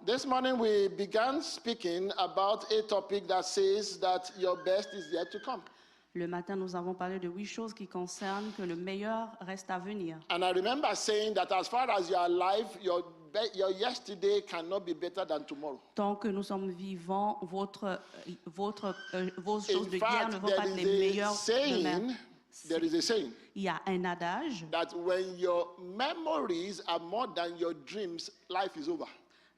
This morning we began speaking about a topic that says that your best is yet to come. Le matin, nous avons parlé de 8 choses qui concernent que le meilleur reste à venir. And I remember saying that as far as you are alive, your yesterday cannot be better than tomorrow. Tant que nous sommes vivants, vos choses de In hier ne fact, vont pas être les meilleures demain. there is a saying Il y a un adage, that when your memories are more than your dreams, life is over.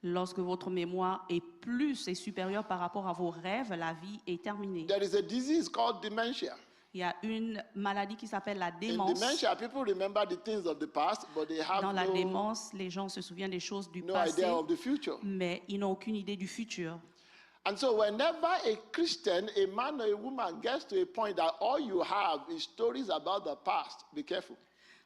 lorsque votre mémoire est plus et supérieure par rapport à vos rêves, la vie est terminée. There is a disease called dementia. Il y a une maladie qui s'appelle la In démence. dementia, people remember the things of the past, but they have Dans la démence, les gens se souviennent des choses du no passé, idea of the future. mais ils n'ont aucune idée du futur. And so whenever a Christian, a man or a woman gets to a point that all you have is stories about the past, be careful.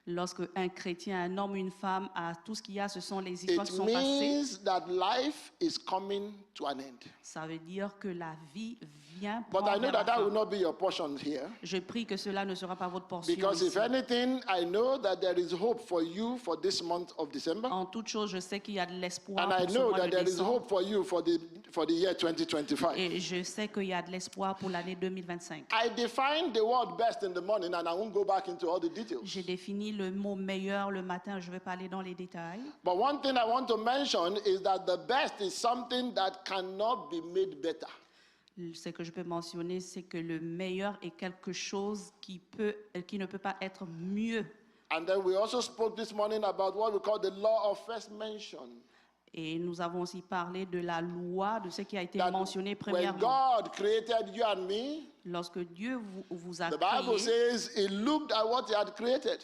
Lorsque un chrétien, un homme, une femme, a tout ce qu'il y a, ce sont les histoires qui It sont passées. means that life is coming to an end. Ça veut dire que la vie vient But I prendre know la that that fin. will not be your portion here. Je prie que cela ne sera pas votre portion Because if ici. anything, I know that there is hope for you for this month of December. En toute chose, je sais qu'il y a de l'espoir And I pour ce know mois that de there is décembre. hope for you for the year 2025. Et je sais qu'il y a de l'espoir pour l'année 2025. I defined the word best in the morning and I won't go back into all the details. J'ai défini le mot meilleur le matin, je ne vais pas aller dans les détails. But one thing I want to mention is that the best is something that cannot be made better. Ce que je peux mentionner, c'est que le meilleur est quelque chose qui ne peut pas être mieux. And then we also spoke this morning about what we call the law of first mention. Et nous avons aussi parlé de la loi, de ce qui a été That mentionné when premièrement. God created you and me, Lorsque Dieu vous a the Bible créé, says he looked at what he had created.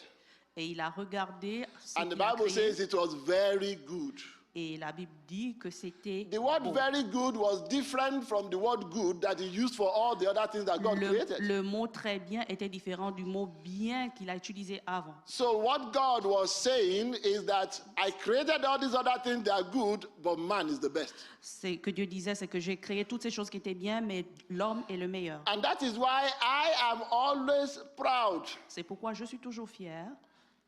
et il a regardé ce And the qu'il a Bible créé, says it was very good. et la Bible dit que c'était The word bon. very good was different from the word good that he used for all the other things that God created. Le mot très bien était différent du mot bien qu'il a utilisé avant. So what God was saying is that I created all these other things that are good, but man is the best. C'est que Dieu disait, c'est que j'ai créé toutes ces choses qui étaient bien, mais l'homme est le meilleur. And that is why I am always proud C'est pourquoi je suis toujours fière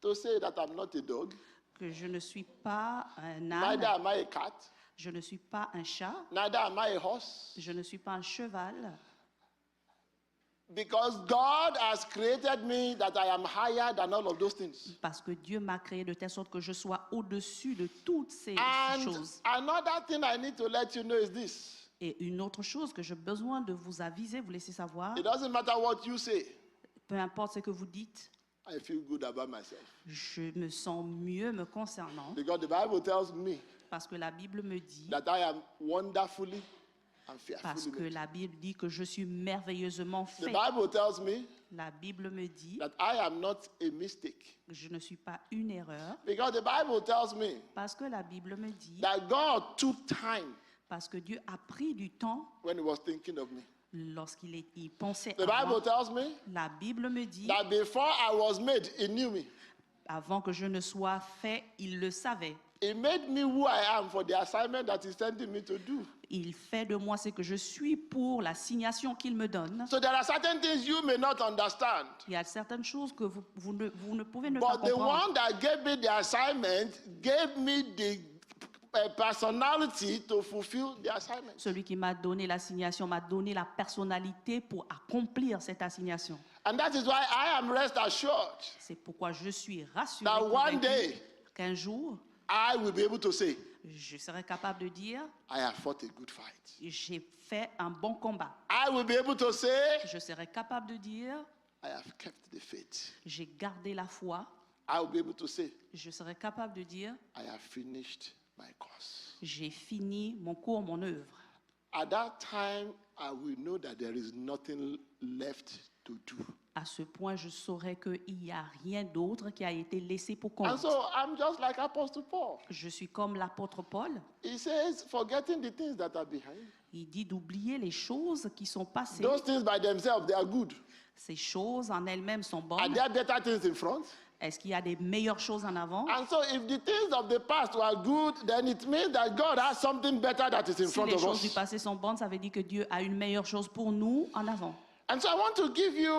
to say that I'm not a dog, que je ne suis pas un neither âne, am I a cat, je ne suis pas un chat, neither am I a horse, je ne suis pas un cheval, because God has created me that I am higher than all of those things. parce que Dieu m'a créé de telle sorte que je sois au-dessus de toutes ces And choses. another thing I need to let you know is this. Et une autre chose que j'ai besoin de vous aviser, vous laisser savoir, It doesn't matter what you say. peu importe ce que vous dites, I feel good about myself. je me sens mieux me concernant, Because the Bible tells me parce que la Bible me dit, that I am wonderfully and parce fearfully que made. la Bible dit que je suis merveilleusement The fait. Bible tells me La Bible me dit that I am not a mistake. que je ne suis pas une erreur, Because the Bible tells me parce que la Bible me dit, that God took time parce que Dieu a pris du temps when he was thinking of me. lorsqu'il il pensait The à moi. Bible tells me La Bible me dit, that before I was made, he knew me. avant que je ne sois fait, il le savait. He made me who I am for the assignment that he's sending me to do. Il fait de moi ce que je suis pour l'assignation qu'il me donne. So there are certain things you may not understand. Il y a certaines choses que vous ne pouvez ne pas But the comprendre. one that gave me the assignment gave me the personality to fulfill the assignment. Celui qui m'a donné l'assignation m'a donné la personnalité pour accomplir cette assignation. And that is why I am rest assured C'est pourquoi je suis rassuré that one day qu'un jour, I will be able to say, je serai capable de dire, I have fought a good fight. j'ai fait un bon combat. I will be able to say, Je serai capable de dire, I have kept the faith. j'ai gardé la foi. I will be able to say, Je serai capable de dire, I have finished my course. j'ai fini mon cours, mon œuvre. At that time, I will know that there is nothing left to do. À ce point, je saurai qu'il n'y a rien d'autre qui a été laissé pour compte. And so I'm just like Apostle Paul. Je suis comme l'apôtre Paul. He says, forgetting the things that are behind. Il dit d'oublier les choses qui sont passées. Those things by themselves, they are good. Ces choses en elles-mêmes sont Are bonnes. there better things in front? Est-ce qu'il y a des meilleures choses en avant? And so if the things of the past were good, then it means that God has something better that is in Si front les of choses du us. passé sont bonnes, ça veut dire que Dieu a une meilleure chose pour nous en avant. And so I want to give you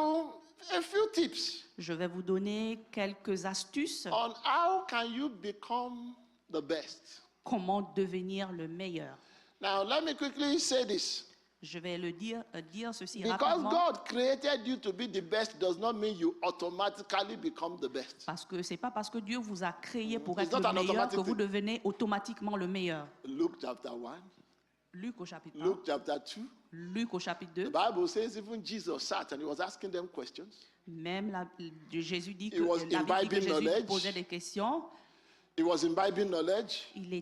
a few tips Je vais vous donner quelques astuces on how can you become the best. comment devenir le meilleur. Now, let me quickly say this. Je vais le dire ceci Because rapidement. God created you to be the best does not mean you automatically become the best. Parce que c'est pas parce que Dieu vous a créé pour It's être not an le meilleur automatic que vous thing. devenez automatiquement le meilleur. Luke chapter 1, Luc au chapitre 1, Luke chapter 2. Luc au chapitre The 2, Bible says even Jesus sat and he was asking them questions. même Jésus dit He que, was la Bible dit que imbibing Jésus knowledge. posait des questions. He was imbibing knowledge. Il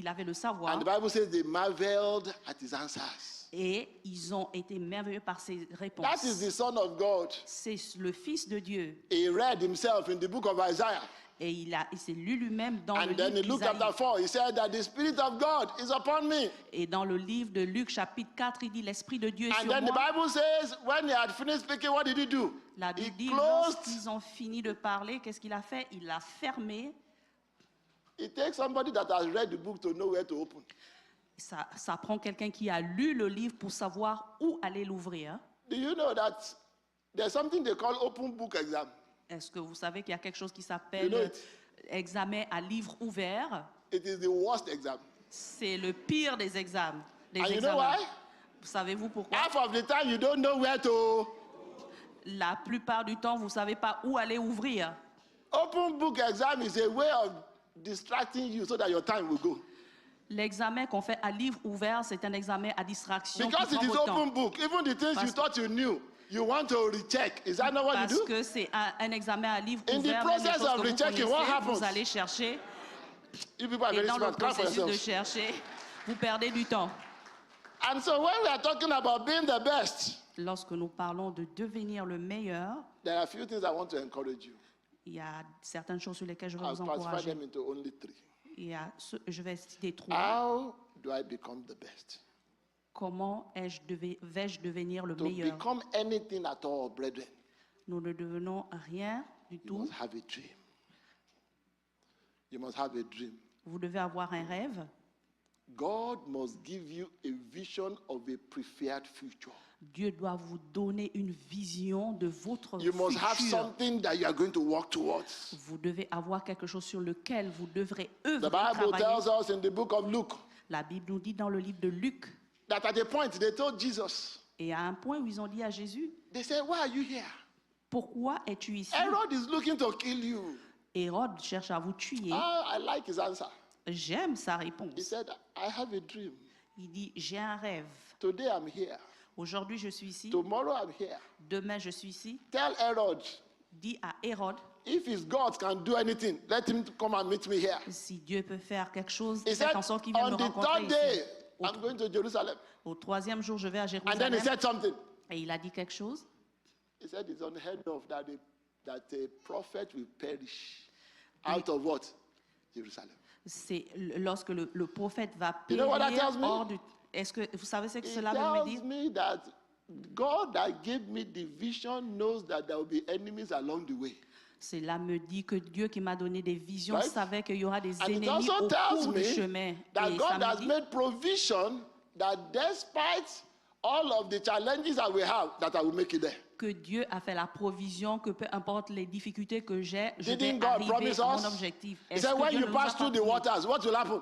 avait le And savoir. the Bible says they marveled at his answers. Et ils ont été merveilleux par ses réponses. That is the Son of God. C'est le Fils de Dieu. He read himself in the book of Isaiah. Et il s'est lu lui-même dans le And then in livre Luke d'Isaïe. chapter 4, he said that the Spirit of God is upon me. Et dans le livre de Luc chapitre 4, il dit l'Esprit de Dieu est And sur then the moi. Bible says, when he had finished speaking, what did he do? La He Bible dit, closed. lorsqu'ils ont fini de parler, qu'est-ce qu'il a fait? Il l'a fermé. It takes somebody that has read the book to know where to open. Ça prend quelqu'un qui a lu le livre pour savoir où aller l'ouvrir. Do you know that there's something they call open book exam? Est-ce que vous savez qu'il y a quelque chose qui You s'appelle know it. examen à livre ouvert? It is the worst exam. C'est le pire des examens. And you know why? Savez-vous pourquoi? Half of the time you don't know where to. La plupart du temps, vous ne savez pas où aller ouvrir. Open book exam is a way of distracting you so that your time will go. L'examen qu'on fait à livre ouvert, c'est un examen à distraction qui Because prend it is votre temps. open book, even the things you Parce- thought you knew, you want to recheck. Is that not what you Parce do? que c'est un examen à livre In the ouvert, même les process choses of que vous rechecking, what connaissez, happens? vous allez chercher. You people are Et very dans le smart. Clap for processus de yourselves. chercher, vous perdez du temps. And so when we are talking about being the best, Lorsque nous parlons de devenir le meilleur, there are a few things I want to encourage you. il y a certaines choses sur lesquelles je vais I'll vous classify encourager. them into only three. Je vais citer trois. How do I become the best? Comment vais-je devenir le To meilleur? become anything at all, brethren, Nous ne devenons rien du you tout. must have a dream. You must have a dream. Vous devez avoir un rêve. God must give you a vision of a preferred future. Dieu doit vous donner une vision de votre You must have futur. something that you are going to work towards. Vous devez avoir quelque chose sur lequel vous devrez œuvrer, The Bible travailler. tells us in the book of Luke La Bible nous dit dans le livre de Luc, that at a point they told Jesus, et à un point où ils ont dit à Jésus, they said, why are you here? pourquoi es-tu ici? Herod is looking to kill you. Hérode cherche à vous tuer. I like his answer. J'aime sa He réponse. said, I have a dream. Il dit, j'ai un rêve. Today I'm here. Aujourd'hui, je suis ici. Tomorrow I'm here. Demain, je suis ici. Tell Herod, Dis à Hérode, if his God can do anything, let him come and meet me here. si Dieu peut faire quelque chose, He faites said, en sorte qu'il vienne on me the rencontrer third day, ici. I'm going to Jerusalem. Au troisième jour, je vais à And then Jérusalem. he said something. Et il a dit quelque chose. He said it's unheard of that a prophet will perish out of what? Jerusalem. C'est lorsque le prophète va You know what that périr tells me? hors du... Est-ce que vous savez ce que It cela veut me tells dire? me that God that gave me the vision knows that there will be enemies along the way. Cela me dit que Dieu qui m'a donné des visions Right? savait qu'il y aura des And it ennemis also au tells cours du me chemin. that Et God ça me has dit made provision that despite all of the challenges that we have, that I will make it there. que Dieu a fait la provision que peu importe les difficultés que j'ai, je vais Didn't God arriver promise à us? mon objectif. He Est-ce said, que when Dieu you ne nous a pass pas through the promis waters, what will happen?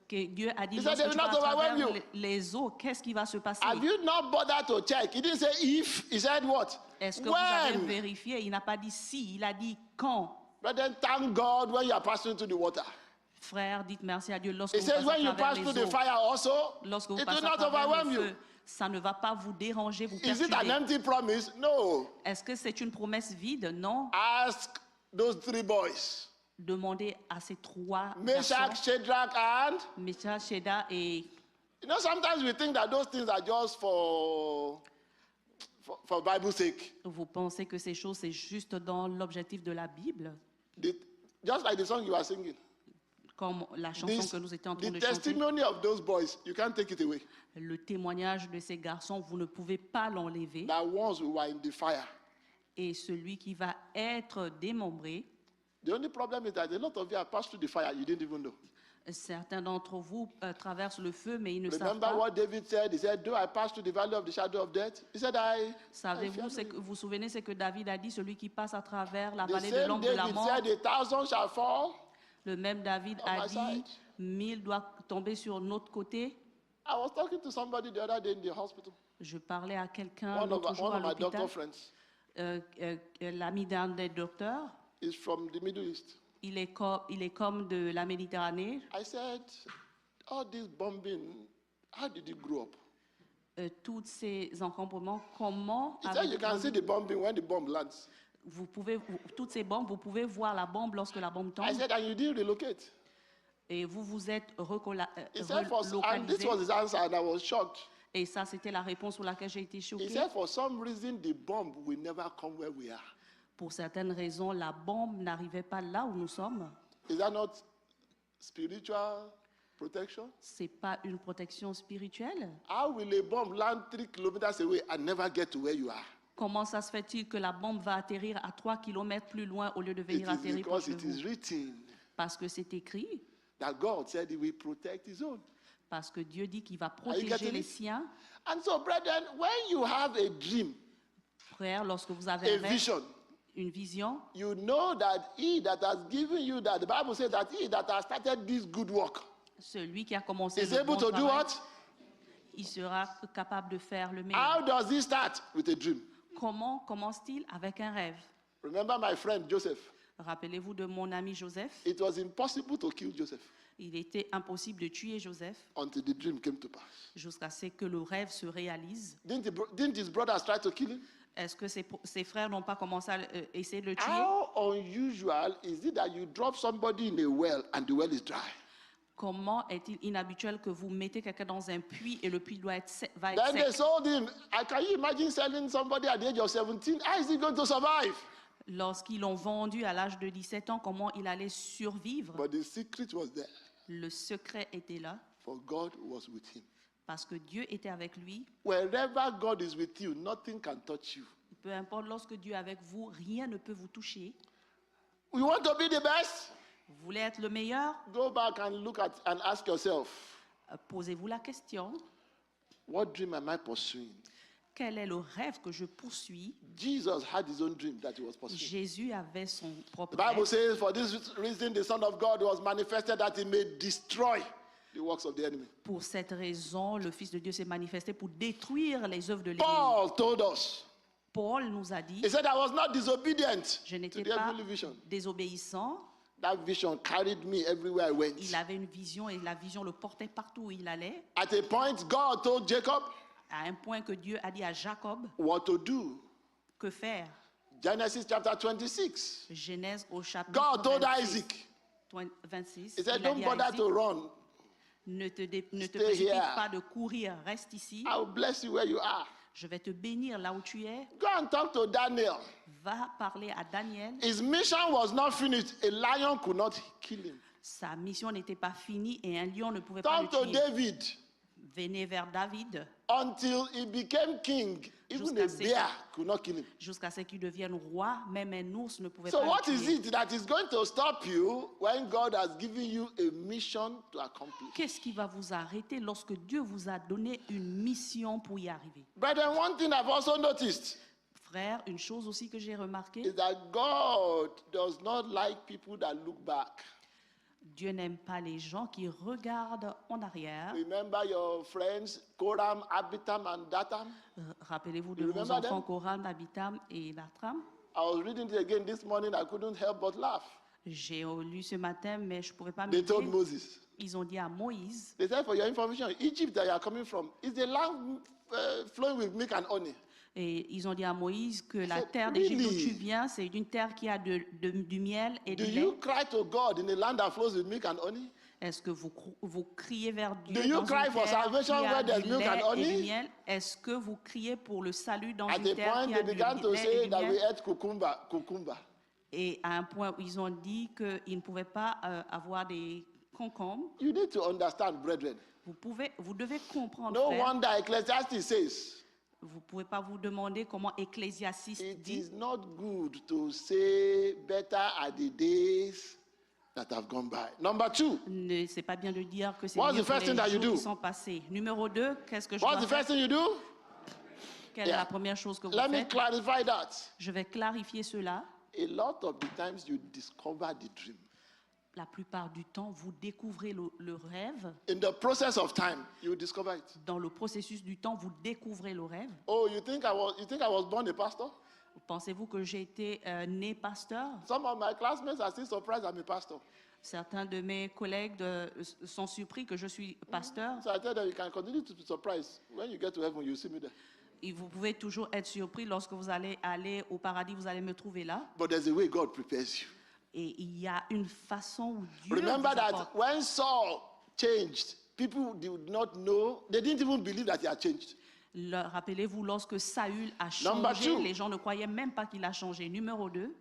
que Dieu a dit He said, lorsque they will tu vas not à overwhelm travers you. les eaux, qu'est-ce qui va se passer? Have you not bothered to check? He didn't say if, he said what? Est-ce que vous avez When? vérifié? Il n'a pas dit si, il a dit quand. But then thank God when you are passing through the water. Frère, dites merci à Dieu lorsque He vous says passez when à you pass travers through les the eaux. fire also, Lorsque vous it will passez à not travers overwhelm le you. feu, ça ne va pas vous déranger, vous Is it an perturber. empty promise? No. Est-ce que c'est une promesse vide? Non. Ask those three boys, Demandez à ces trois Meshach, garçons, Shadrach, and Meshach, Sheda et you know, sometimes we think that those things are just for Bible's sake. vous pensez que ces choses, c'est juste dans l'objectif de la Bible, Just like the song you are singing. comme la chanson This, que nous étions en train the de chanter. testimony of those boys, you can't take it away. Le témoignage de ces garçons, vous ne pouvez pas l'enlever. That once we were in the fire. Et celui qui va être démembré, The only problem is that a lot of you have passed through the fire, you didn't even know. certains d'entre vous traversent le feu, mais ils ne savent Remember pas. what David said? He said, though I pass through the valley of the shadow of death, he said, I Savez-vous, fear no vous vous souvenez, c'est que David a dit, celui qui passe à travers la The vallée de same l'ombre de la David mort, said, 1,000 shall fall le même David on a my dit, side. 1000 doit tomber sur notre côté. I was talking to somebody the other day in the hospital. Je parlais à quelqu'un One l'autre jour à of my doctor l'hôpital, friends l'ami d'un des docteurs. is from the Middle East. Il est comme de la Méditerranée. I said, all this bombing, how did you grow up? Tous ces encombrements, comment He said, you can see the bombing when the bomb lands. toutes ces bombes, vous pouvez voir la bombe lorsque la bombe tombe. I said, and you didn't relocate. Et vous vous êtes He said, and this relocalisé. was his answer, and I was shocked. Et ça, c'était la réponse sur laquelle j'ai été He choquée. said, for some reason, the bomb will never come where we are. Pour certaines raisons, la bombe n'arrivait pas là où nous sommes. Is that not spiritual protection? C'est pas une protection spirituelle. How will a bomb land 3 kilometers away and never get to where you are? Comment ça se fait-il que la bombe va atterrir à 3 kilomètres plus loin au lieu de It venir is atterrir because proche de it is vous? written Parce que c'est écrit. that God said he will protect his own. Parce que Dieu dit qu'il va Are you protéger getting les it? siens. And so, brethren, when you have a dream, Frère, lorsque vous avez a un rêve, vision, une vision, you know that he that has given you that, the Bible says that he that has started this good work celui qui a commencé is le able bon to do travail, what? il sera capable de faire le meilleur. How does he start? With a dream. Comment commence-t-il? Avec un rêve. Remember my friend Joseph. Rappelez-vous de mon ami Joseph. It was impossible to kill Joseph Il était impossible de tuer Joseph until the dream came to pass. jusqu'à ce que le rêve se réalise. Didn't his brothers try to kill him? Est-ce que ses frères n'ont pas commencé à essayer de le tuer? How unusual is it that you drop somebody in a well and the well is dry? Comment est-il inhabituel que vous mettez quelqu'un dans un puits et le puits va être Then they sec? sold him. Can you imagine selling somebody at the age of 17? How is he going to survive? Lorsqu'ils l'ont vendu à l'âge de 17 ans, comment il allait survivre? But the secret was there, Le secret était là for God was with him. parce que Dieu était avec lui. Wherever God is with you, nothing can touch you. Peu importe, lorsque Dieu est avec vous, rien ne peut vous toucher. You want to be the best? Vous voulez être le meilleur? Go back and look at and ask yourself, Posez-vous la question, what dream am I pursuing? quel est le rêve que je poursuis? Jesus had his own dream that he was pursuing. Jésus avait son propre The Bible rêve. says, for this reason, the Son of God was manifested that he may destroy the works of the enemy. Pour cette raison, le Fils de Dieu s'est manifesté pour détruire les œuvres de l'ennemi. Paul told us, Paul nous a dit, he said, I was not disobedient je to n'étais the pas heavenly vision. désobéissant. That vision carried me everywhere I went. Il avait une vision et la vision le portait partout où il allait. At a point, God told Jacob À un point que Dieu a dit à Jacob, what to do. que faire? Genesis chapter 26. Genèse au chapitre God told 26. Isaac, 26. he said, Il a don't dit à bother Isaac, to run. ne te Stay précipite here. pas de courir, reste ici. I will bless you where you are. Je vais te bénir là où tu es. Go and talk to Daniel. Va parler à Daniel. His mission was not finished. A lion could not kill him. Sa mission n'était pas finie et un lion ne pouvait pas Talk to le tuer. David. Venez vers David Until he became king, even a bear could not kill him. jusqu'à ce qu'il devienne roi. Même un ours ne pouvait So pas what le is tuer. it that is going to stop you when God has given you a mission to accomplish? Qu'est-ce qui va vous arrêter lorsque Dieu vous a donné une mission pour y arriver? Brethren, one thing I've also noticed Frère, une chose aussi que j'ai remarqué, is that God does not like people that look back. Dieu n'aime pas les gens qui regardent en arrière. Remember your friends, Koram, Abitam, and Datam? Rappelez-vous de You vos remember enfants them? Koran, Abitam et Latram. I was reading it again this morning. I couldn't help but laugh. J'ai lu ce matin, mais je ne pouvais pas They told m'aider. Moses. Ils ont dit à Moïse, They said, for your information, Egypt that you are coming from is the land flowing with milk and honey. et ils ont dit à Moïse que la said, terre d'Égypte d'où "Really? tu viens, c'est une terre qui a du miel et Do du you lait. cry to God in a land that flows with milk and honey? Est-ce que vous criez vers Dieu Do you dans une cry for terre salvation qui a where there's du milk lait and et honey? du miel? Est-ce que vous criez pour le salut dans At une the terre point, qui they a du began to lait et say du that we miel? ate cucumber. Et à un point où ils ont dit qu'ils ne pouvaient pas avoir des concombres. You need to understand, brethren. Vous devez comprendre, No frère. wonder Ecclesiastes says, Vous ne pouvez pas vous demander comment Ecclésiastes it dit. is not good to say better are the days that have gone by. Number two, C'est pas bien de dire que c'est What's mieux the first que thing that les you jours do? qui sont passés. Numéro 2, qu'est-ce que je what's dois the faire? first thing you do? Quelle est la première chose que vous Let me faites? clarify that. Je vais clarifier cela. A lot of the times you discover the dream. la plupart du temps, vous découvrez le rêve. In the process of time, you discover it. Dans le processus du temps, vous découvrez le rêve. Oh, you think I was born a pastor? Pensez-vous que j'ai été né pasteur? Some of my classmates are still surprised I'm a pastor. Certains de mes collègues sont surpris que je suis pasteur. So I tell them, you can continue to be surprised. When you get to heaven, you see me there. Et vous pouvez toujours être surpris lorsque vous allez aller au paradis, vous allez me trouver là. But there's a way God prepares you. Et il y a une façon où Dieu Remember vous that apporte. when Saul changed, people did not know, they didn't even believe that he had changed. Rappelez-vous, lorsque Saül a Number changé, 2. les gens ne croyaient même pas qu'il a changé. Numéro 2,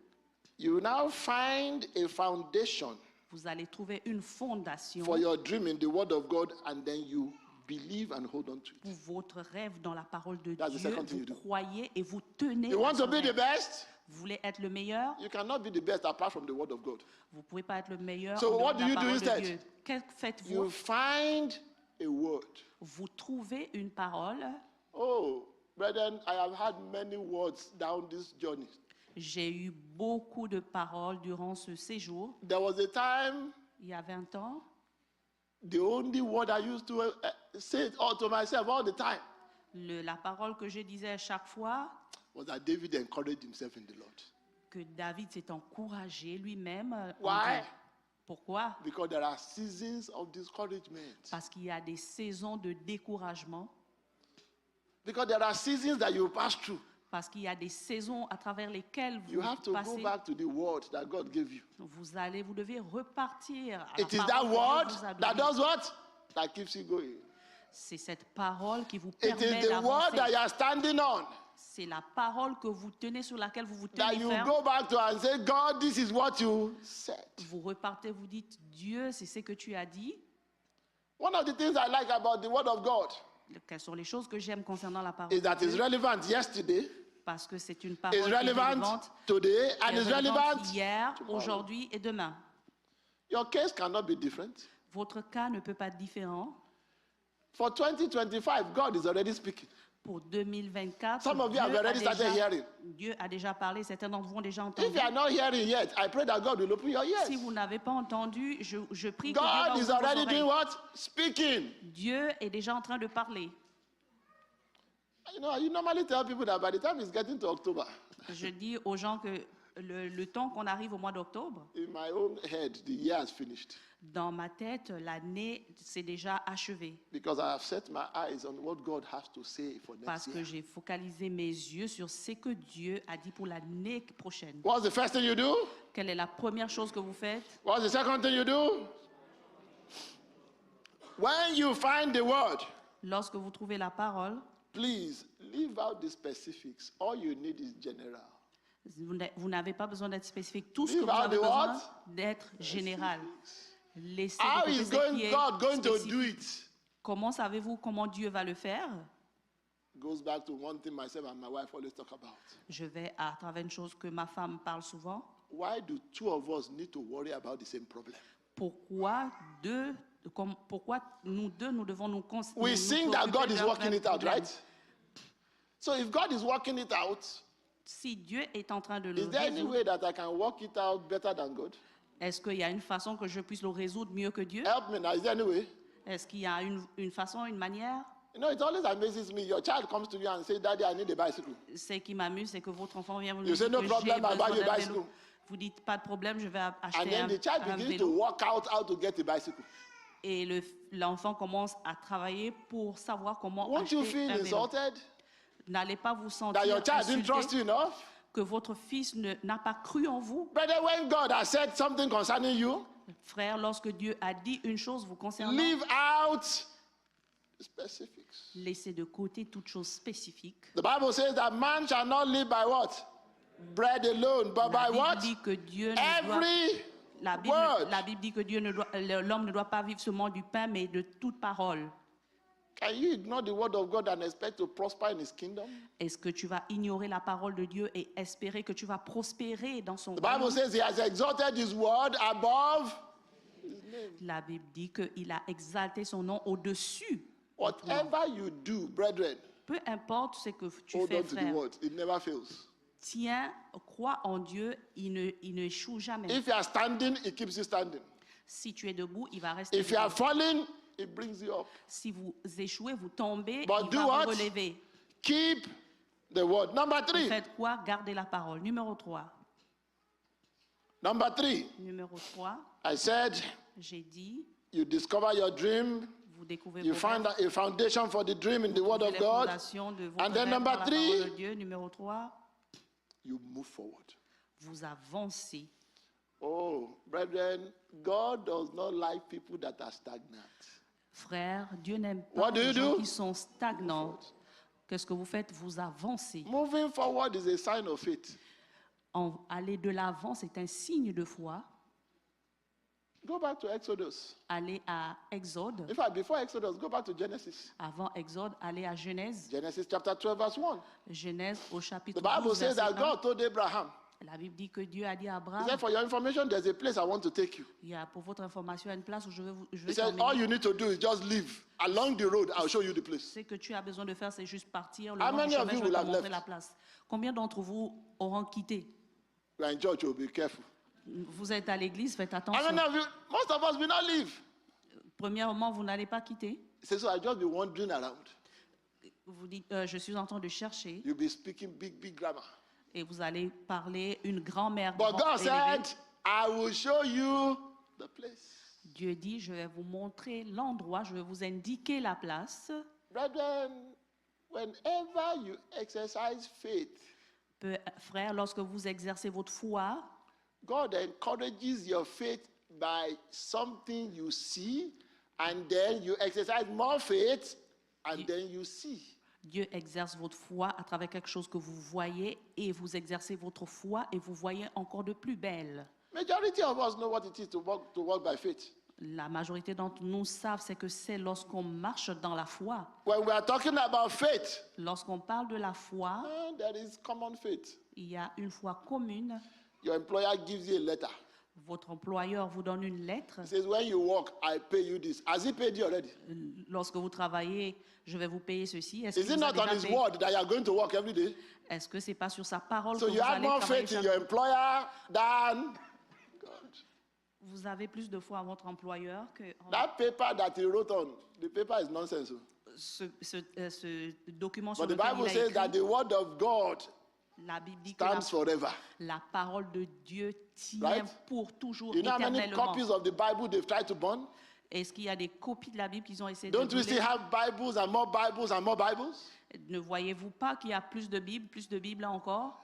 You now find a foundation vous allez trouver une fondation for your dream in the word of God, and then you believe and hold on to pour it. votre rêve dans la parole de That's the Dieu. second thing you Vous do. croyez et vous tenez You à want ce to be the rêve. best? Vous voulez être le meilleur? You cannot be the best apart from the word of God. Vous ne pouvez pas être le meilleur So en dehors what de do la you do parole de instead? Dieu. Que faites-vous? You find a word. Vous trouvez une parole. Oh, brethren, I have had many words down this journey. J'ai eu beaucoup de paroles durant ce séjour. There was a time, Il y avait un temps, the only word I used to say it all to myself all the time la parole que je disais à chaque fois, was that David encouraged himself in the Lord. que David s'est encouragé lui-même. En Why? Dieu. Pourquoi? Because there are seasons of discouragement. Parce qu'il y a des saisons de découragement. Because there are seasons that you pass through. Parce qu'il y a des saisons à travers lesquelles vous You have to go passez. back to the word that God gave you. Vous devez repartir à It is la that parole que word Dieu vous a that donnée. does what? That keeps you going. C'est cette parole qui vous It permet is the word that d'avancer. you are standing on C'est la parole que vous tenez, sur laquelle vous vous that tenez you ferme. go back to and say, God, this is what you said. Vous repartez, vous dites, Dieu, c'est ce que tu as dit. One of the things I like about the word of God Quelles sont les choses que j'aime concernant la parole is de that it's Dieu? relevant yesterday, Parce que c'est une parole it's qui est relevant relevante, today, and qui est it's relevante relevant hier, tomorrow. aujourd'hui et demain. Your case cannot be different. Votre cas ne peut pas être différent. For 2025, God is already speaking. Pour 2024, Some of you have already started hearing. Dieu a déjà parlé, certains d'entre vous ont déjà If entendu. you are not hearing yet, I pray that God will open your Si ears. vous n'avez pas entendu, je prie que Dieu God va is ouvrir vos already doing oreilles. what? Speaking. Dieu est déjà en train de parler. You normally tell people that by the time it's getting to October, Je dis aux gens que le temps qu'on arrive au mois d'octobre, in my own head, the year has finished. dans ma tête, l'année s'est déjà achevée. Because I have set my eyes on what God has to say for Parce next que year. j'ai focalisé mes yeux sur ce que Dieu a dit pour l'année prochaine. What's the first thing you do? Quelle est la première chose que vous faites? What's the second thing you do? When you find the word, Lorsque vous trouvez la parole, please leave out the specifics. All you need is general. vous n'avez pas besoin d'être spécifique. Tout ce que Leave vous out avez the besoin what? d'être général. Laissez de How côté is ce qui est God going to spécifique. do it? Comment savez-vous comment Dieu va le faire? Goes back to one thing myself and my wife always talk about. Je vais à travers une chose que ma femme parle souvent. Why do two of us need to worry about the same problem? Pourquoi nous deux, nous devons nous concentrer? We think that God is working it out, right? So if God is working it out, Si Dieu est en train de le is there any résoudre, way that I can work it out better than God? est-ce qu'il y a une façon que je puisse le résoudre mieux que Dieu? Help me now. Is there any way? Est-ce qu'il y a une façon, une manière? You know, it always amazes me. Your child comes to you and says, Daddy, I need a bicycle. Ce qui m'amuse, c'est que votre enfant vient vous You say, dire no que problem, j'ai I'll buy besoin you a d'un bicycle. vélo. Vous dites, pas de problème, je vais And acheter then the child un begins to vélo. work out how to get a bicycle. Et l'enfant commence à travailler pour savoir comment Won't you acheter feel un vélo. insulted N'allez pas vous that your sentir child didn't trust insulté you enough? que votre fils n'a pas cru en vous. Brother, when God has said something concerning you, Frère, lorsque Dieu a dit une chose vous concernant, leave out the specifics. laissez de côté toute chose spécifique. The Bible says that man shall not live by what? Bread alone, but La by Bible what? dit que Dieu ne doit, Every la Bible, word. la Bible dit que l'homme ne doit pas vivre seulement du pain, mais de toute parole. Can you ignore the word of God and expect to prosper in his kingdom? Est-ce que tu vas ignorer la parole de Dieu et espérer que tu vas prospérer dans son The Bible royaume? says he has exalted his word above his name. La Bible dit qu'il a exalté son nom au-dessus. Whatever you do, brethren, Peu importe ce que tu hold fais, on to the frère, word. It never fails. tiens, crois en Dieu, il ne échoue jamais. If you are standing, it keeps you standing. Si tu es debout, il va rester If you are debout. falling, it brings you up. Si vous échouez, vous tombez, But il do va what? vous relever. Keep the word. Number Vous 3. faites quoi? Gardez la parole. Numéro 3. Number 3. Numéro 3, I said, j'ai dit, you discover your dream. vous découvrez You vos find rêves, a foundation for the dream in the word trouvez of les God. fondations de votre And then rêve number dans la 3, parole de Dieu. Numéro 3, you move forward. vous avancez. Oh, brethren, God does not like people that are stagnant. Frère, Dieu n'aime What pas do you les gens do? qui sont stagnants. Qu'est-ce que vous faites? Vous avancez. Moving forward is a sign of faith. Aller de l'avant, c'est un signe de foi. Go back to Exodus. Aller à Exode. In fact, before Exodus, go back to Genesis. Avant Exode, aller à Genèse. Genesis chapter 12, verse 1. Genèse au chapitre The Bible 12, says verset that 1. God told Abraham, La Bible dit que Dieu a dit à He Abraham, said, for your information, there's a place I want to take you. il y a pour votre information une place où je He vais said, all t'emmener. you need to do is just live. Along the road, I'll show you the place. Ce que tu as besoin de faire, c'est juste partir. Le How long du many of chemin, you je vais will te have montrer left? la place. Combien d'entre vous auront quitté? You are in church, you'll be careful. Vous êtes à l'église, faites How attention. many of you, most of us will not leave. Premièrement, vous n'allez pas quitter. He said, so I'll just be wandering around. Vous dites, je suis en train de chercher, You'll be speaking big grammar. et vous allez parler une grand-mère But God élevée. said, I will show you the place. Dieu dit, je vais vous montrer l'endroit, je vais vous indiquer la place. Brethren, whenever you exercise faith, Frère, lorsque vous exercez votre foi, God encourages your faith by something you see, and then you exercise more faith, and then you see. Dieu exerce votre foi à travers quelque chose que vous voyez, et vous exercez votre foi et vous voyez encore de plus belle. Majority of us know what it is to walk by faith. La majorité d'entre nous savent c'est que c'est lorsqu'on marche dans la foi. When we are talking about faith, Lorsqu'on parle de la foi, there is common faith. il y a une foi commune. Your employer gives you a letter. Votre employeur vous donne une lettre. He says, when you work, I pay you this. Has he paid you already? Lorsque vous travaillez, je vais vous payer ceci. Est-ce Is que it vous not avez on déjà his payé? word that you are going to work every day? Est-ce que c'est pas sur sa parole So que you vous have allez more travailler faith in chaque your employer than God. Vous avez plus de foi en votre employeur que en That paper that he wrote on, the paper is nonsense. ce document sur But the lequel Bible il a says that écrit. the word of God La Bible dit que la, stands forever. la parole de Dieu tient Right? pour toujours, You know how many éternellement. copies of the Bible they've tried to burn? Est-ce qu'il y a des copies de la Bible qu'ils ont essayé Don't de we still brûler? have Bibles and more Bibles and more Bibles? Ne voyez-vous pas qu'il y a plus de Bibles encore?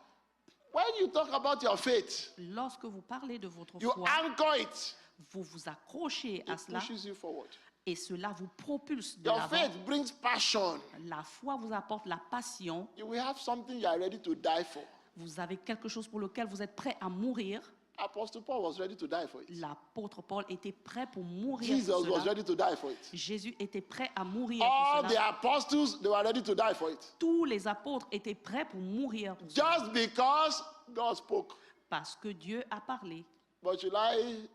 When you talk about your faith, Lorsque vous parlez de votre you foi, anchor it. vous vous accrochez à It cela pushes you forward. et cela vous propulse de Your l'avant. faith brings passion. La foi vous apporte la passion. You will have something you are ready to die for. Vous avez quelque chose pour lequel vous êtes prêt à mourir. Apostle Paul was ready to die for it. L'apôtre Paul était prêt pour mourir Jesus pour was cela. ready to die for it. Jésus était prêt à mourir pour All the cela. apostles, they were ready to die for it. Tous les apôtres étaient prêts pour mourir pour cela. Just because God spoke. Parce que Dieu a parlé. But should I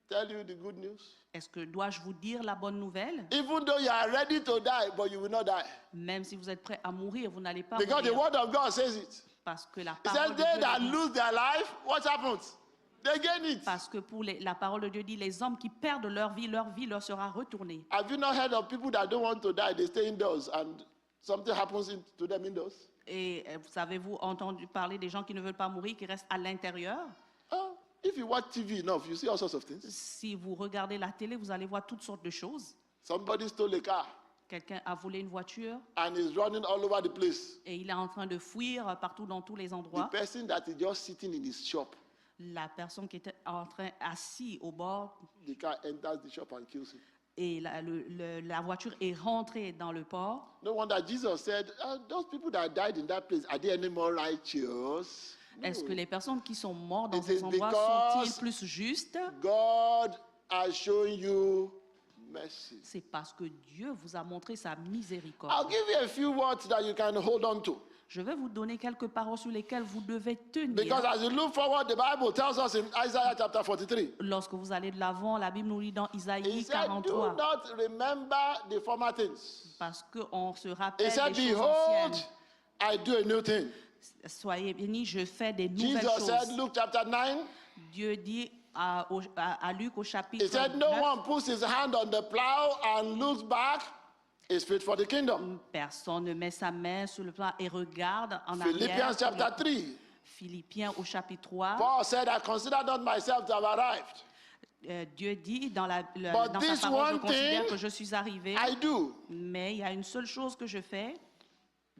tell you the good news? Est-ce que dois-je vous dire la bonne nouvelle? Even though you are ready to die, but you will not die. Même si vous êtes prêt à mourir, vous n'allez pas Because the mourir. word of God says it. Parce que la It parole says de they Dieu that le dit. lose their life, what happens? They gain it. Parce que pour la parole de Dieu dit, les hommes qui perdent leur vie leur sera retournée. Have you not heard of people that don't want to die? They stay indoors and something happens to them indoors. Et vous avez-vous entendu parler des gens qui ne veulent pas mourir, qui restent à l'intérieur? If you watch TV enough, you see all sorts of things. Si vous regardez la télé, vous allez voir toutes sortes de choses. Somebody stole a car Quelqu'un a volé une voiture and is running all over the place. et il est en train de fuir partout dans tous les The endroits. person that is just sitting in his shop, La personne qui était en train assis au bord the car enters the shop and kills him. et la voiture est rentrée dans le port. No wonder Jesus said, those people that died in that place, are they any more righteous? Est-ce que les personnes qui sont mortes dans It ces is endroits because sont-ils plus justes? God has shown you mercy. C'est parce que Dieu vous a montré sa I'll miséricorde. give you a few words that you can hold on to. Je vais vous donner quelques paroles sur lesquelles vous devez tenir. Because as you look forward, the Bible tells us in Isaiah chapter 43. Lorsque vous allez de l'avant, la Bible nous dit dans He Isaïe said, do 43, not remember the former things. parce qu'on se He rappelle said, des choses behold, anciennes. I do a new thing. Soyez bénis, je fais des nouvelles Jesus said, choses. Luke chapter 9, Dieu dit à Luc au chapitre He said, no 9, one puts his hand on the plow and looks back is fit for the kingdom. personne ne met sa main sur le plan et regarde en Philippians arrière. chapter 3. Philippiens au chapitre 3, Paul said, I consider not myself to have arrived. Dieu dit dans, But dans this sa parole, je one considère thing que je suis arrivé, I do. mais il y a une seule chose que je fais.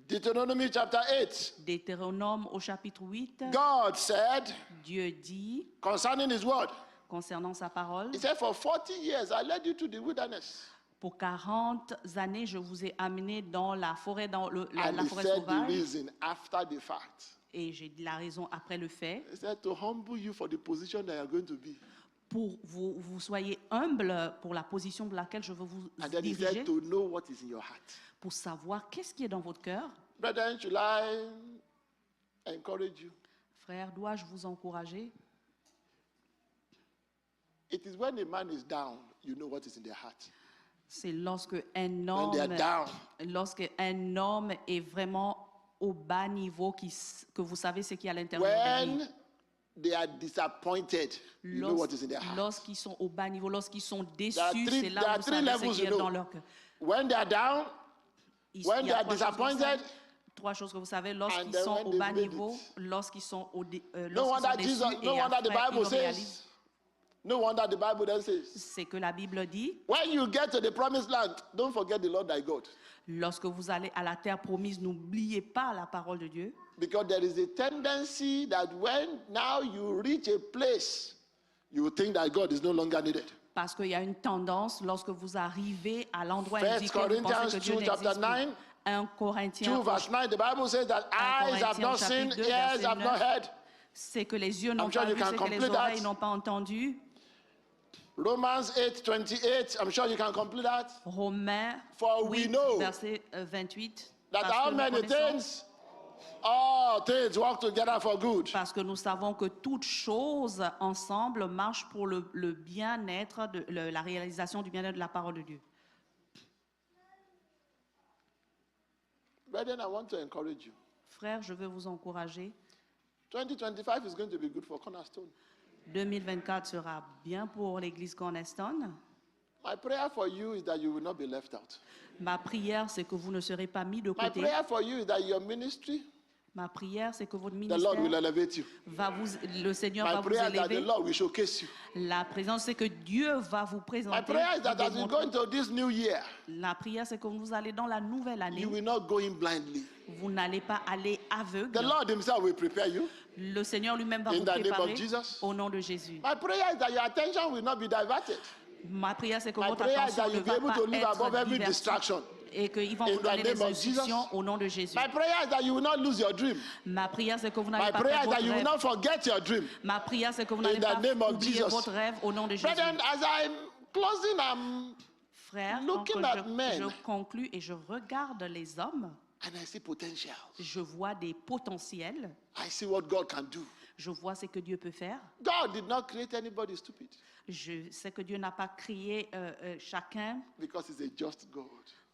Deuteronomy chapter 8. Deutéronome au chapitre 8, God said Dieu dit concerning his word, concernant sa parole, he said, for 40 years I led you to the wilderness. pour 40 années, je vous ai amené dans la forêt, dans la And he forêt said the sauvage, reason after the fact. et j'ai dit la raison après le fait, He said to humble you for the position that you're going to be. pour vous soyez humble pour la position de laquelle je veux vous And then he diriger, said to know what is in your heart. pour savoir qu'est-ce qui est dans votre cœur. Brethren, should I encourage you? Frère, dois-je vous encourager? It is when a man is down, you know what is in their heart. C'est lorsque un When they are down, homme est vraiment au bas niveau que vous savez ce qu'il y a à l'intérieur de lui. when they are disappointed, you know what is in their heart. Lorsqu'ils sont au bas niveau, lorsqu'ils sont déçus, There are three- c'est là there où are vous three savez ce levels, qu'il y you a know. dans leur cœur. When they are down, Il when y a they are trois choses que vous savez. disappointed, Trois choses que vous savez, and lorsqu'ils then sont when au they bas made niveau, it. lorsqu'ils sont, no lorsqu'ils wonder sont déçus Jesus, no et wonder the après, ils Bible le réalisent. says, no wonder the Bible then says, C'est que la Bible dit, when you get to the promised land, don't forget the Lord thy God. lorsque vous allez à la terre promise, n'oubliez pas la parole de Dieu. Because there is a tendency that when now you reach a place, you will think that God is no longer needed. Parce qu'il y a une tendance, lorsque vous arrivez à l'endroit First indiqué, vous Corinthians pensez que Dieu 2 chapter n'existe plus. 9, 1 Corinthiens 2 verse 9, the Bible says that eyes have not seen, chapitre 2, ears verset have not 9. heard. C'est que les yeux n'ont I'm sure pas you vu, can c'est que les complete oreilles that. n'ont pas entendu. Romans 8, 28, I'm sure you can complete that. Romains For we 8, know verset 28. That Parce how que nous many connaissons- things, all things work together for good. Parce que nous savons que toutes choses ensemble marchent pour le bien-être, la réalisation du bien-être de la parole de Dieu. Brethren, I want to encourage you. Frères, je veux vous encourager. 2025 is going to be good for Cornerstone. 2024 sera bien pour l'église Cornerstone. My prayer for you is that you will not be left out. Ma prière, c'est que vous ne serez pas mis de My côté. prayer for you is that your ministry, Ma prière, c'est que votre the Lord will ministère elevate you. le Seigneur My va vous prayer is that the élever. Lord will showcase you. La présence, c'est que Dieu va vous My présenter. prayer is that vous as you démontrer. go into this new year, La prière, c'est que vous allez dans la nouvelle année. you will not go in blindly. Vous n'allez pas aller aveugle. The Lord himself will prepare you. Le Seigneur lui-même va In vous the name of préparer Jesus. au nom de Jésus. My prayer is that your attention will not be diverted. Ma prière, c'est que My votre prayer is attention that ne you'll be va able pas to live above être every divertie distraction. et qu'ils vont In vous the donner name des of instructions Jesus. au nom de Jésus. My prayer is that you will not lose your dream. Ma prière, c'est que vous My n'allez pas prayer perdre is that votre you will rêve. not forget your dream. Ma prière, c'est que vous In n'allez the pas name of oublier Jesus. votre rêve au nom de Jésus. Brethren, as I'm closing, I'm Frère, looking quand at men. je conclus et je regarde les hommes, and I see potentials. je vois des potentiels. I see what God can do. Je vois ce que Dieu peut faire. God did not create anybody stupid Je sais que Dieu n'a pas créé chacun because he's a just God.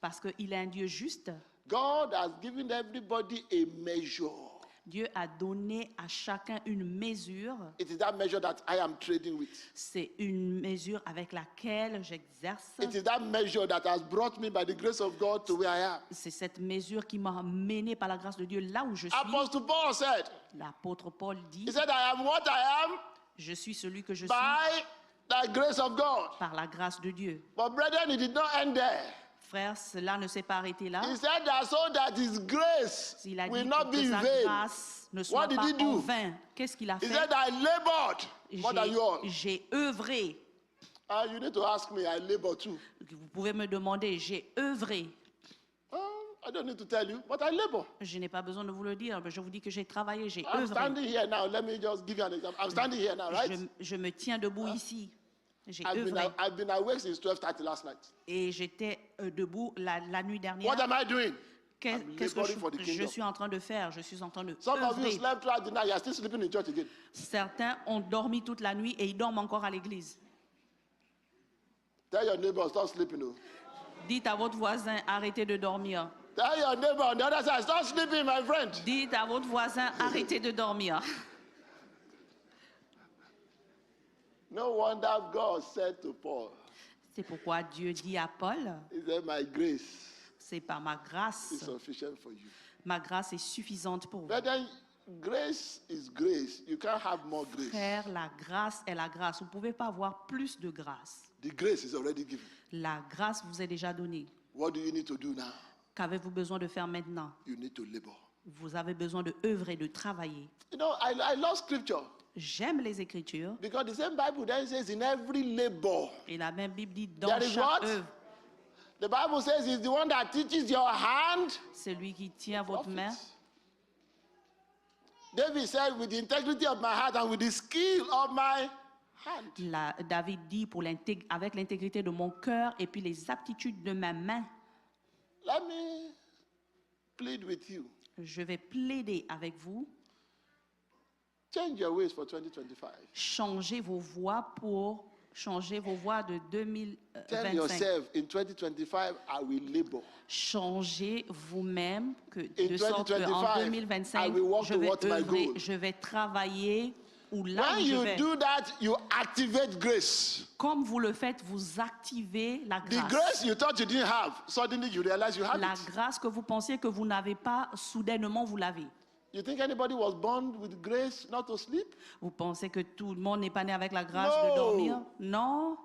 parce qu'il est un Dieu juste. God has given everybody a measure. Dieu a donné à chacun une mesure. It is that measure that I am trading with. C'est une mesure avec laquelle j'exerce. It is that measure that has brought me by the grace of God to where I am. C'est cette mesure qui m'a mené par la grâce de Dieu là où je suis. Apostle Paul said, L'apôtre Paul dit, he said, I am what I am je suis celui que je suis by the grace of God. par la grâce de Dieu. But brethren, it did not end there. Frère, cela ne s'est pas arrêté là. He said that so that his grace Il a dit will not be que in sa vain. grâce ne soit What did pas he do? en vain. Qu'est-ce qu'il a He fait? said, I labored more than you all. J'ai œuvré. You need to ask me, I labor too. Vous pouvez me demander, j'ai œuvré. I don't need to tell you, but I labor. Je n'ai pas besoin de vous le dire, mais je vous dis que j'ai travaillé, j'ai I'm œuvré. standing here now. Let me just give you an example. I'm standing here now, right? Je me tiens debout ici. J'ai I've œuvré. been awake since 12:30 last night. Et j'étais debout la nuit dernière. What am I doing? Qu'est-ce I'm que laboring for the je kingdom. suis en train de faire? Je suis en train de Some of you œuvrer. slept throughout the night. You're still sleeping in church again. Certains ont dormi toute la nuit et ils dorment encore à l'église. Tell your neighbor, stop sleeping. Oh. Dites à votre voisin, arrêtez de dormir. Tell your neighbor on the other side, stop sleeping, my friend. Dites à votre voisin, arrêtez de dormir. No wonder God said to Paul, C'est pourquoi Dieu dit à Paul, he said, my grace c'est par ma is grâce. sufficient for you. Ma grâce est suffisante pour vous. Brethren, grace is grace. You can't have more grace. Frère, la grâce est la grâce. Vous ne pouvez pas avoir plus de grâce. The grace is already given. La grâce vous est déjà donnée. What do you need to do now? Qu'avez-vous besoin de faire maintenant? You need to labor. Vous avez besoin de œuvrer, de travailler. You know, I love scripture J'aime les Écritures. because the same Bible then says in every labor. Et la même Bible dit dans There is chaque what? œuvre, The Bible says he's the one that teaches your hand. celui qui tient votre main. profit. David said, with the integrity of my heart and with the skill of my hand. David dit avec l'intégrité de mon cœur et puis les aptitudes de ma main. Let me plead with you. Je vais plaider avec vous. Change your ways for 2025. Changez vos voies pour changer vos voies de Tell 2025. yourself, in 2025, I will labor. Changez vous-même In de sorte qu'en 2025, 2025, I will walk je vais towards my œuvrer, goal. je vais travailler ou là When où je you vais. do that, you activate grace. Comme vous le faites, vous activez la The grâce. grace you thought you didn't have, suddenly you realize you have La it. grâce que vous pensiez que vous n'avez pas, soudainement vous l'avez. You think anybody was born with grace not to sleep? Vous pensez que tout le monde n'est pas né avec la grâce No. de dormir? Non.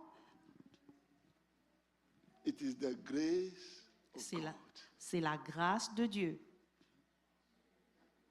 It is the grace of C'est God. la grâce de Dieu.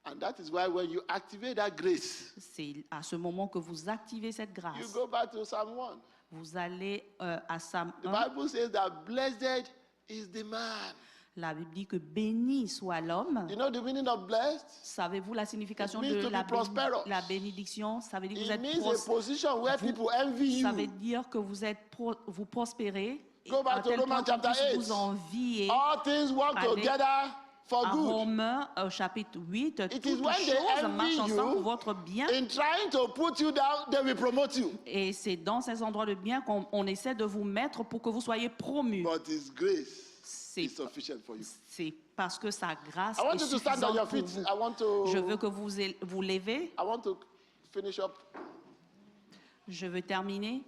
And that is why when you activate that grace, C'est à ce moment que vous activez cette you grâce. go back to Psalm 1. Vous allez à Psalm The 1. Bible says that blessed is the man. La Bible dit que béni soit l'homme. You know the meaning of blessed? Savez-vous la signification It means de to la, be prosperous. la bénédiction? Ça veut dire que vous It êtes means a position where vous- people envy Ça veut you. dire que vous prospérez. Go back à to tel Romans point qu'on chapter puisse 8. vous envier. All things work Allez. together for À good. Romains au chapitre 8, It is toutes when they choses envy marchent ensemble you pour votre bien. In trying to put you down, they will promote you. Et c'est dans ces endroits de bien qu'on essaie de vous mettre pour que vous soyez promus. But His grace C'est is sufficient for you. c'est parce que sa grâce I want est you to stand on your suffisante pour feet. vous. I want to. Je veux que vous levez. I want to finish up, Je veux terminer.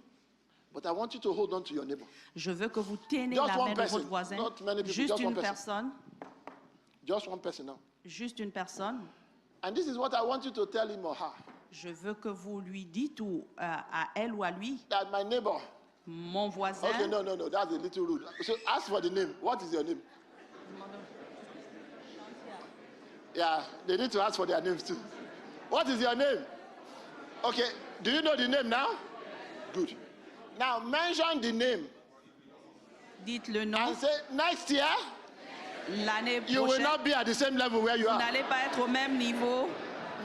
but I want you to hold on to your neighbor. Je veux que vous tenez Just la one main de person, votre voisin. not many people, Juste just one une person. personne. Just one person now. Juste une personne. And this is what I want you to tell him or her. Je veux que vous lui dites ou à elle ou à lui, That my neighbor. mon voisin. Okay, no, that's a little rude. So ask for the name. What is your name? Yeah, they need to ask for their names too. What is your name? Okay, do you know the name now? Good. Now mention the name Dites le nom. and say next year L'année you will prochaine, not be at the same level where you vous are. n'allez pas être au même niveau.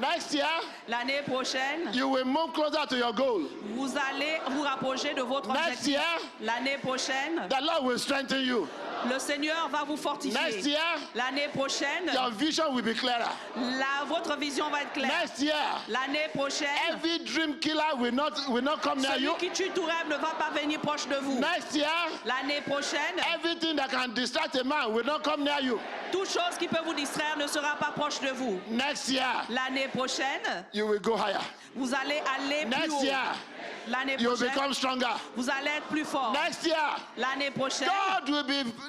Next year L'année prochaine, you will move closer to your goal. vous allez vous rapprocher de votre Next objectif. year L'année prochaine, the Lord will strengthen you. le Seigneur va vous Next fortifier. year L'année prochaine, your vision will be clearer. votre vision va être claire. Next year L'année prochaine, every dream killer will not come near celui you. qui tue tout rêve ne va pas venir proche de vous. Next year L'année prochaine, everything that can distract a man will not come near you. toute chose qui peut vous distraire ne sera pas proche de vous. Next year L'année prochaine, you will go higher. vous allez aller plus Next haut. year L'année you will prochaine, become stronger. vous allez être plus fort. Next year L'année prochaine,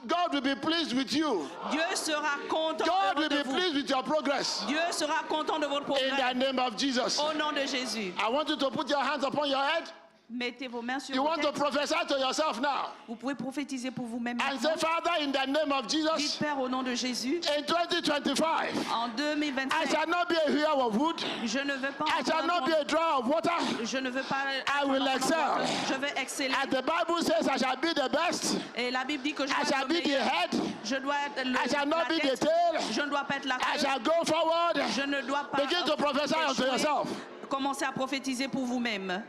God will be pleased with you. Dieu sera content God will de be vous. pleased with your progress. Dieu sera content de votre In the progrès. name of Jesus. Au nom de Jésus. I want you to put your hands upon your head. Mettez vos mains sur You vos want to têtes. prophesy to yourself now. Vous pouvez prophétiser pour vous-même. And say, maintenant. Father, in the name of Dites Jesus, Père au nom de Jésus. in 2025, En I 2025, shall not be a hearer of wood. je ne veux pas. I shall not be a drawer of water. Je ne veux pas. I will excel. Je vais exceller. As the Bible says, I shall be the best. Et la Bible dit que je I dois shall être be le the meilleur. head. Je dois être le. I shall not la be the tête. tail. Je ne dois pas être la I queue. shall go forward. Je ne dois pas. Begin to prophesy unto échouer. yourself. Commencez à prophétiser pour vous-même.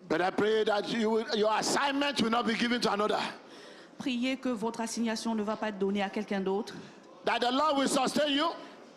But I pray that your assignment will not be given to another. Priez que votre assignation ne va pas être donnée à quelqu'un d'autre. that the Lord will sustain you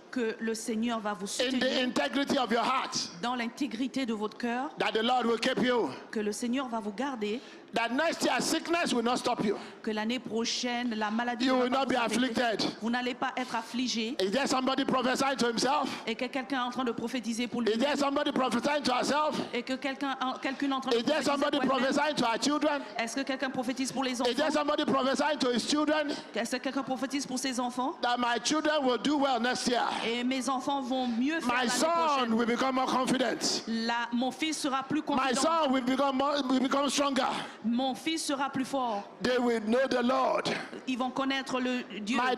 que le Seigneur va vous in the soutenir integrity of your heart, dans l'intégrité de votre cœur, that the Lord will keep you, que le Seigneur va vous garder, that next year sickness will not stop you. que l'année prochaine, la maladie You ne va will pas not be vous affecter. afflicted. Vous n'allez pas être affligé. Is there somebody prophesying to himself? Et que quelqu'un est en train de prophétiser pour Is lui. there somebody prophesying to herself? Et que quelqu'un est en train de Is there prophétiser somebody pour elle-même. prophesying to her children? Est-ce que quelqu'un prophétise pour les Is there enfants? somebody prophesying to his children Est-ce que quelqu'un prophétise pour ses enfants? that my children will do well next year? Et mes enfants vont mieux faire My l'année son prochaine. will become more confident. Mon fils sera plus My confident. son will become stronger. Mon fils sera plus fort. They will know the Lord. Ils vont connaître le Dieu. My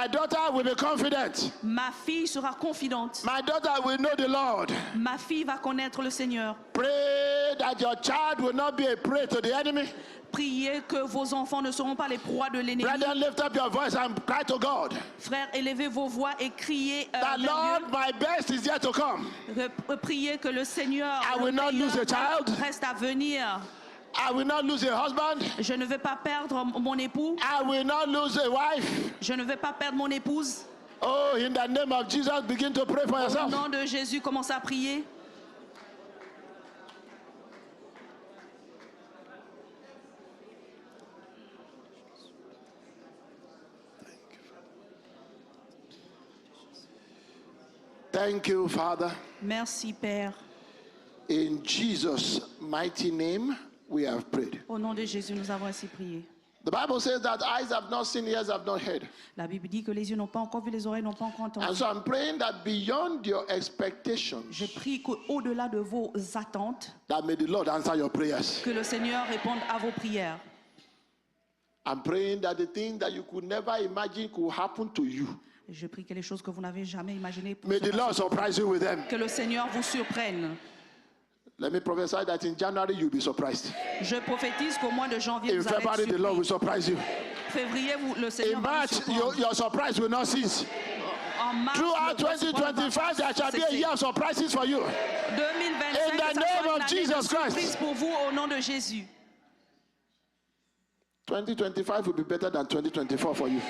daughter will be confident. Ma fille sera confidente. My daughter will know the Lord. Ma fille va connaître le Seigneur. Pray that your child will not be a prey to the enemy. Priez que vos enfants ne seront pas les proies de l'ennemi. Brethren, lift up your voice and cry to God. Frères, élevez vos voix et criez That vers Lord, my best is yet to come. Dieu. Priez que le Seigneur I will not lose a child. reste à venir. I will not lose a husband. Je ne vais pas perdre mon époux. I will not lose a wife. Je ne vais pas perdre mon épouse. Oh, in the name of Jesus, begin to pray for Au yourself. nom de Jésus, commence à prier. Thank you, Father. Merci, Père. In Jesus' mighty name, we have prayed. Au nom de Jésus, nous avons ainsi prié. The Bible says that eyes have not seen, ears have not heard. La Bible dit que les yeux n'ont pas encore vu, les oreilles n'ont pas encore And entendu. so I'm praying that beyond your expectations, Je prie qu'au-delà de vos attentes, that may the Lord answer your prayers. que le Seigneur réponde à vos prières. I'm praying that the thing that you could never imagine could happen to you, Je prie que les choses que vous n'avez jamais imaginées pour may se the passer, Lord surprise you with them. que le Seigneur vous surprenne. Let me prophesy that in January you'll be surprised. Je prophétise qu'au mois de janvier, In vous allez February, être the Lord will surpris. surprise you. Février, le Seigneur In va March, vous surprendre. your surprise will not cease. En mars, Throughout votre surprise 2025, there shall be a year of surprises for you. 2025, In the ça name sera of une année de Jesus Christ. surprise pour vous au nom de Jésus. 2025 will be better than 2024 for you.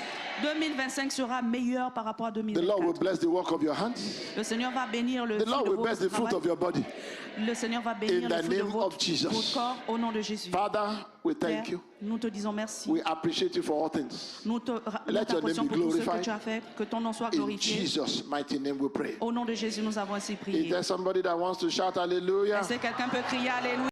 2025 sera meilleur par rapport à The Lord will 2024. bless the work of your hands. Le Seigneur va bénir le The fruit Lord de will votre bless the fruit travail. of your body. Le Seigneur va In bénir le the fruit de name of Jesus. votre corps au nom de Jésus. Father, we Père, thank you. nous te disons merci. We appreciate you for all things. Nous Let your name t'apprécions be pour tout ce que glorified. tu as fait. Que ton nom soit In glorifié. Jesus' mighty name we pray. Au nom de Jésus, nous avons ainsi Is prié. there somebody that wants to shout hallelujah? Est-ce que quelqu'un peut crier Alléluia?